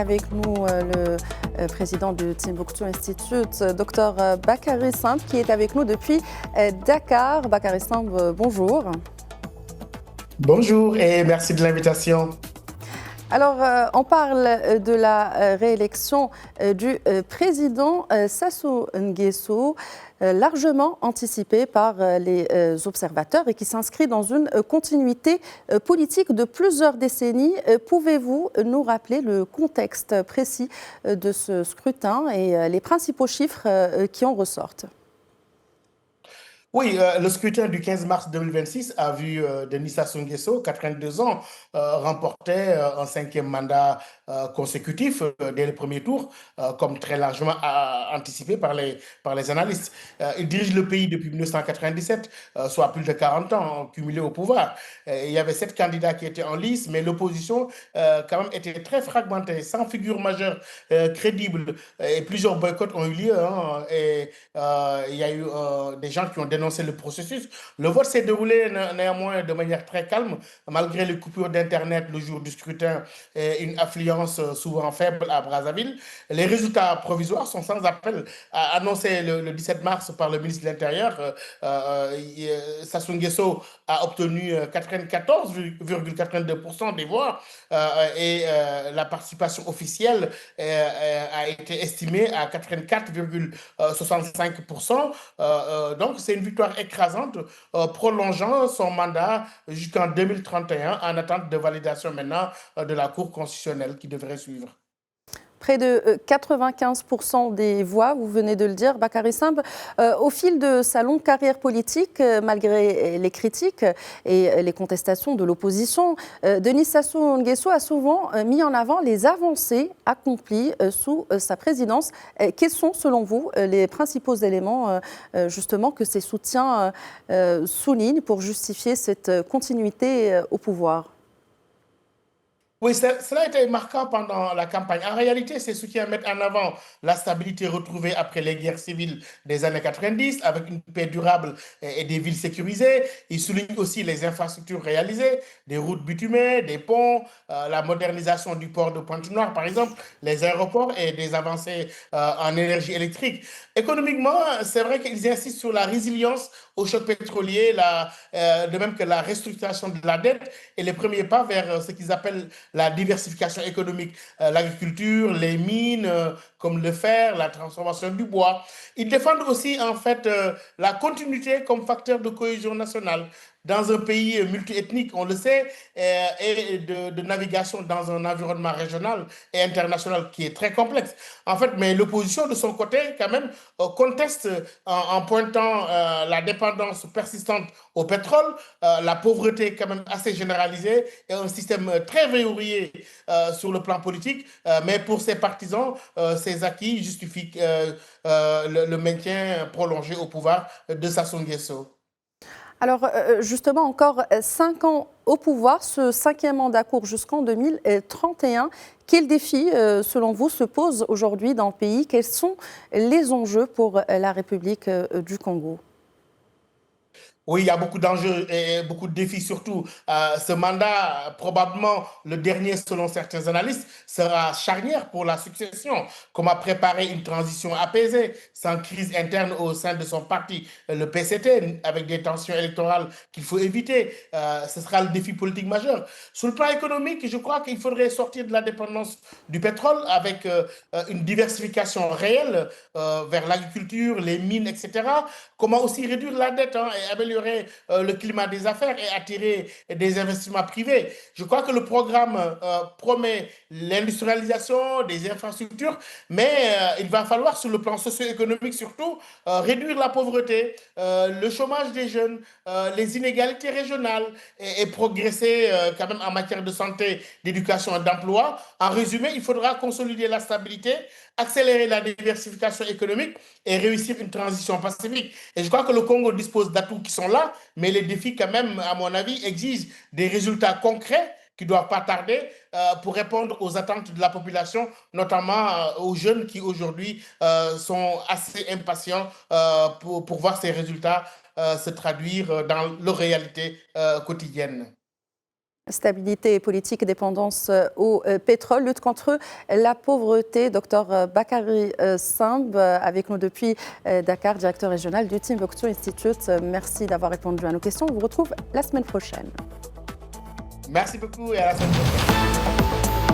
avec nous le président du Timbuktu Institute, Dr Bakary Samb, qui est avec nous depuis Dakar. Bakary Samb, bonjour. Bonjour et merci de l'invitation. Alors, on parle de la réélection du président Sassou Nguesso, largement anticipée par les observateurs et qui s'inscrit dans une continuité politique de plusieurs décennies. Pouvez-vous nous rappeler le contexte précis de ce scrutin et les principaux chiffres qui en ressortent ? Oui, le scrutin du 15 mars 2026 a vu Denis Sassou Nguesso, 82 ans, remporter un 5e mandat consécutif dès le premier tour, comme très largement anticipé par les analystes. Il dirige le pays depuis 1997, soit plus de 40 ans cumulé au pouvoir. Il y avait 7 candidats qui étaient en lice, mais l'opposition quand même était très fragmentée, sans figure majeure crédible. Et plusieurs boycotts ont eu lieu. Il y a eu des gens qui ont dénoncé le processus. Le vote s'est déroulé néanmoins de manière très calme, malgré les coupures d'Internet le jour du scrutin et une affluence souvent faible à Brazzaville. Les résultats provisoires sont sans appel. Annoncés le 17 mars par le ministre de l'Intérieur, Sassou Nguesso a obtenu 94,82% des voix et la participation officielle a été estimée à 84,65%. Donc, c'est une victoire écrasante, prolongeant son mandat jusqu'en 2031 en attente de validation maintenant de la Cour constitutionnelle qui devrait suivre. Près de 95% des voix, vous venez de le dire, Bakary Samb. Au fil de sa longue carrière politique, malgré les critiques et les contestations de l'opposition, Denis Sassou Nguesso a souvent mis en avant les avancées accomplies sous sa présidence. Quels sont, selon vous, les principaux éléments justement que ces soutiens soulignent pour justifier cette continuité au pouvoir ? Oui, cela a été marquant pendant la campagne. En réalité, ces soutiens mettent en avant la stabilité retrouvée après les guerres civiles des années 90, avec une paix durable et des villes sécurisées. Ils soulignent aussi les infrastructures réalisées, des routes bitumées, des ponts, la modernisation du port de Pointe-Noire, par exemple, les aéroports et des avancées en énergie électrique. Économiquement, c'est vrai qu'ils insistent sur la résilience au choc pétrolier, de même que la restructuration de la dette et les premiers pas vers ce qu'ils appellent la diversification économique, l'agriculture, les mines, comme le fer, la transformation du bois. Ils défendent aussi en fait la continuité comme facteur de cohésion nationale dans un pays multiethnique, on le sait, et de navigation dans un environnement régional et international qui est très complexe. En fait, mais l'opposition, de son côté, quand même, conteste en pointant la dépendance persistante au pétrole, la pauvreté quand même assez généralisée et un système très verrouillé sur le plan politique. Mais pour ses partisans, ces acquis justifient le maintien prolongé au pouvoir de Sassou Nguesso. Alors justement, encore 5 ans au pouvoir, ce 5e mandat court jusqu'en 2031. Quels défis, selon vous, se posent aujourd'hui dans le pays ? Quels sont les enjeux pour la République du Congo ? Oui, il y a beaucoup d'enjeux et beaucoup de défis, surtout. Ce mandat, probablement le dernier selon certains analystes, sera charnière pour la succession. Comment préparer une transition apaisée, sans crise interne au sein de son parti, le PCT, avec des tensions électorales qu'il faut éviter. Ce sera le défi politique majeur. Sur le plan économique, je crois qu'il faudrait sortir de la dépendance du pétrole avec une diversification réelle vers l'agriculture, les mines, etc. Comment aussi réduire la dette et améliorer le climat des affaires et attirer des investissements privés. Je crois que le programme promet l'industrialisation des infrastructures, mais il va falloir, sur le plan socio-économique surtout, réduire la pauvreté, le chômage des jeunes, les inégalités régionales et progresser quand même en matière de santé, d'éducation et d'emploi. En résumé, il faudra consolider la stabilité, accélérer la diversification économique et réussir une transition pacifique. Et je crois que le Congo dispose d'atouts qui sont là, mais les défis, quand même, à mon avis, exigent des résultats concrets qui ne doivent pas tarder pour répondre aux attentes de la population, notamment aux jeunes qui aujourd'hui sont assez impatients pour voir ces résultats se traduire dans leur réalité quotidienne. Stabilité politique et dépendance au pétrole, lutte contre la pauvreté. Docteur Bakary Simbe, avec nous depuis Dakar, directeur régional du Timbuktu Institute. Merci d'avoir répondu à nos questions. On vous retrouve la semaine prochaine. Merci beaucoup et à la semaine prochaine.